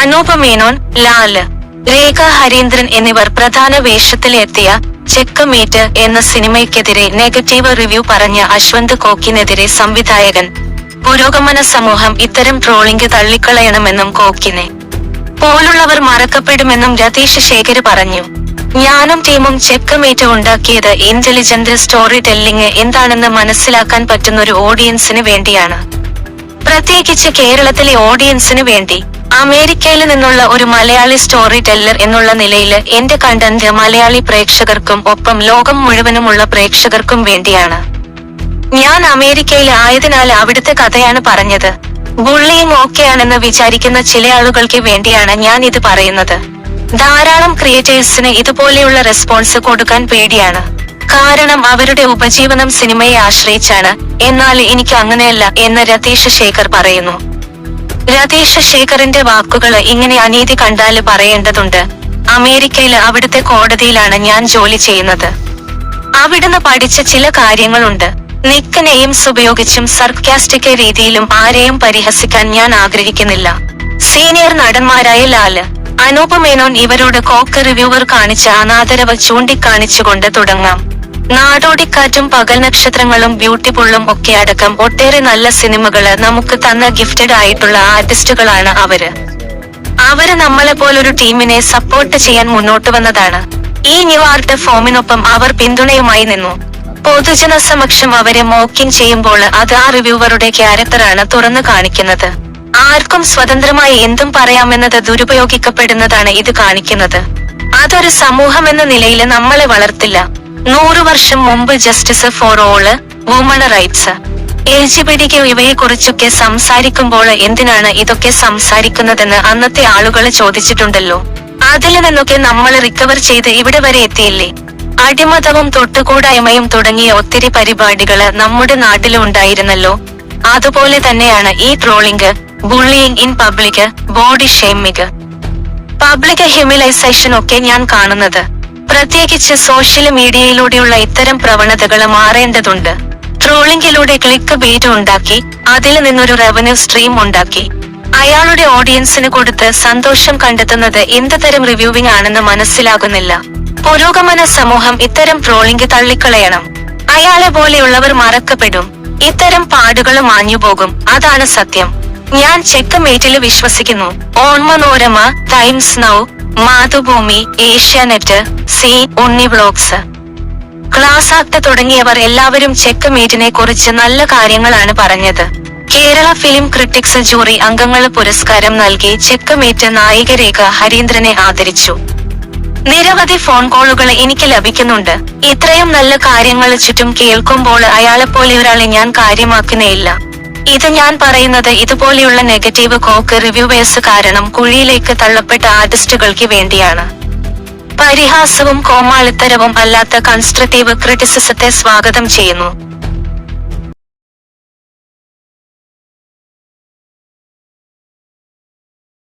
അനൂപ് മേനോൻ, ലാല്, രേഖ ഹരീന്ദ്രൻ എന്നിവർ പ്രധാന വേഷത്തിലെത്തിയ ചെക്കമേറ്റ് എന്ന സിനിമയ്ക്കെതിരെ നെഗറ്റീവ് റിവ്യൂ പറഞ്ഞ അശ്വന്ത് കോക്കിനെതിരെ സംവിധായകൻ പുരോഗമന സമൂഹം ഇത്തരം ട്രോളിംഗ് തള്ളിക്കളയണമെന്നും കോക്കിനെ പോലുള്ളവർ മറക്കപ്പെടുമെന്നും രതീഷ് ശേഖര് പറഞ്ഞു. ഞാനും ടീമും ചെക്കമേറ്റ് ഉണ്ടാക്കിയത് ഇന്റലിജന്റ് സ്റ്റോറി ടെല്ലിംഗ് എന്താണെന്ന് മനസ്സിലാക്കാൻ പറ്റുന്നൊരു ഓഡിയൻസിന് വേണ്ടിയാണ്. പ്രത്യേകിച്ച് കേരളത്തിലെ ഓഡിയൻസിന് വേണ്ടി. അമേരിക്കയിൽ നിന്നുള്ള ഒരു മലയാളി സ്റ്റോറി ടെല്ലർ എന്നുള്ള നിലയിൽ എന്റെ കണ്ടന്റ് മലയാളി പ്രേക്ഷകർക്കും ഒപ്പം ലോകം മുഴുവനുമുള്ള പ്രേക്ഷകർക്കും വേണ്ടിയാണ്. ഞാൻ അമേരിക്കയിൽ ആയതിനാൽ അവിടുത്തെ കഥയാണ് പറഞ്ഞത്. ബുള്ളിയിങ് ഓക്കെയാണെന്ന് വിചാരിക്കുന്ന ചില ആളുകൾക്ക് വേണ്ടിയാണ് ഞാൻ ഇത് പറയുന്നത്. ധാരാളം ക്രിയേറ്റേഴ്സിന് ഇതുപോലെയുള്ള റെസ്പോൺസ് കൊടുക്കാൻ പേടിയാണ്. കാരണം അവരുടെ ഉപജീവനം സിനിമയെ ആശ്രയിച്ചാണ്. എന്നാൽ എനിക്ക് അങ്ങനെയല്ല എന്ന് രതീഷ് ശേഖർ പറയുന്നു. രതീഷ് ശേഖറിന്റെ വാക്കുകള് ഇങ്ങനെ: അനീതി കണ്ടാല് പറയേണ്ടതുണ്ട്. അമേരിക്കയില് അവിടുത്തെ കോടതിയിലാണ് ഞാൻ ജോലി ചെയ്യുന്നത്. അവിടുന്ന് പഠിച്ച ചില കാര്യങ്ങളുണ്ട്. നിക്ക് നെയിംസ് ഉപയോഗിച്ചും സർക്കാസ്റ്റിക് രീതിയിലും ആരെയും പരിഹസിക്കാൻ ഞാൻ ആഗ്രഹിക്കുന്നില്ല. സീനിയർ നടന്മാരായ ലാല്, അനൂപ് മേനോൻ ഇവരോട് കോക്ക് റിവ്യൂവർ കാണിച്ച അനാദരവ് ചൂണ്ടിക്കാണിച്ചുകൊണ്ട് തുടങ്ങാം. നാടോടിക്കാറ്റും പകൽ നക്ഷത്രങ്ങളും ബ്യൂട്ടിഫുള്ളും ഒക്കെ അടക്കം ഒട്ടേറെ നല്ല സിനിമകള് നമുക്ക് തന്ന ഗിഫ്റ്റഡ് ആയിട്ടുള്ള ആർട്ടിസ്റ്റുകളാണ് അവര്. നമ്മളെ പോലൊരു ടീമിനെ സപ്പോർട്ട് ചെയ്യാൻ മുന്നോട്ട് വന്നതാണ്. ഈ ന്യൂ ആർട്ട് ഫോമിനൊപ്പം അവർ പിന്തുണയുമായി നിന്നു. പൊതുജന സമക്ഷം അവരെ മോക്കിംഗ് ചെയ്യുമ്പോൾ അത് ആ റിവ്യൂവറുടെ ക്യാരക്ടറാണ് തുറന്നു കാണിക്കുന്നത്. ആർക്കും സ്വതന്ത്രമായി എന്തും പറയാമെന്നത് ദുരുപയോഗിക്കപ്പെടുന്നതാണ് ഇത് കാണിക്കുന്നത്. അതൊരു സമൂഹം എന്ന നിലയിൽ നമ്മളെ വളർത്തില്ല. 100 വർഷം മുമ്പ് justice for all, woman rights, LGBT ഇവയെ കുറിച്ചൊക്കെ സംസാരിക്കുമ്പോൾ എന്തിനാണ് ഇതൊക്കെ സംസാരിക്കുന്നതെന്ന് അന്നത്തെ ആളുകള് ചോദിച്ചിട്ടുണ്ടല്ലോ. അതിൽ നിന്നൊക്കെ നമ്മൾ റിക്കവർ ചെയ്ത് ഇവിടെ വരെ എത്തിയില്ലേ. അടിമതവും തൊട്ടുകൂടായ്മയും തുടങ്ങിയ ഒത്തിരി പരിപാടികള് നമ്മുടെ നാട്ടില് ഉണ്ടായിരുന്നല്ലോ. അതുപോലെ തന്നെയാണ് ഈ trolling, bullying in public, body shaming, public humiliation ഒക്കെ ഞാൻ കാണുന്നത്. പ്രത്യേകിച്ച് സോഷ്യൽ മീഡിയയിലൂടെയുള്ള ഇത്തരം പ്രവണതകള് മാറേണ്ടതുണ്ട്. ട്രോളിംഗിലൂടെ ക്ലിക്ക് ബേറ്റ് ഉണ്ടാക്കി അതിൽ നിന്നൊരു റവന്യൂ സ്ട്രീം ഉണ്ടാക്കി അയാളുടെ ഓഡിയൻസിന് കൊടുത്ത് സന്തോഷം കണ്ടെത്തുന്നത് എന്ത് തരം റിവ്യൂവിംഗ് ആണെന്ന് മനസ്സിലാകുന്നില്ല. പുരോഗമന സമൂഹം ഇത്തരം ട്രോളിംഗ് തള്ളിക്കളയണം. അയാളെ പോലെയുള്ളവർ മറക്കപ്പെടും. ഇത്തരം പാടുകൾ മാഞ്ഞുപോകും. അതാണ് സത്യം. ഞാൻ ചെക്കമേറ്റില് വിശ്വസിക്കുന്നു. Onmanorama, Times Now, Mathrubhumi, Asianet, C, Unni vlogs, class act തുടങ്ങിയവർ എല്ലാവരും ചെക്കമേറ്റിനെ കുറിച്ച് നല്ല കാര്യങ്ങളാണ് പറഞ്ഞത്. കേരള ഫിലിം ക്രിട്ടിക്സ് ജൂറി അംഗങ്ങൾ പുരസ്കാരം നൽകി ചെക്കമേറ്റ് നായിക രേഖ ഹരീന്ദ്രനെ ആദരിച്ചു. നിരവധി ഫോൺ കോളുകൾ എനിക്ക് ലഭിക്കുന്നുണ്ട്. ഇത്രയും നല്ല കാര്യങ്ങൾ ചുറ്റും കേൾക്കുമ്പോൾ അയാളെപ്പോലെ ഒരാളെ ഞാൻ കാര്യമാക്കുന്നേയില്ല. ഇത് ഞാൻ പറയുന്നത് ഇതുപോലെയുള്ള നെഗറ്റീവ് കോക്ക് റിവ്യൂവേഴ്സ് കാരണം കുഴിയിലേക്ക് തള്ളപ്പെട്ട ആർട്ടിസ്റ്റുകൾക്ക് വേണ്ടിയാണ്. പരിഹാസവും കോമാളിത്തരവും അല്ലാത്ത കൺസ്ട്രക്റ്റീവ് ക്രിറ്റിസിസത്തെ സ്വാഗതം ചെയ്യുന്നു.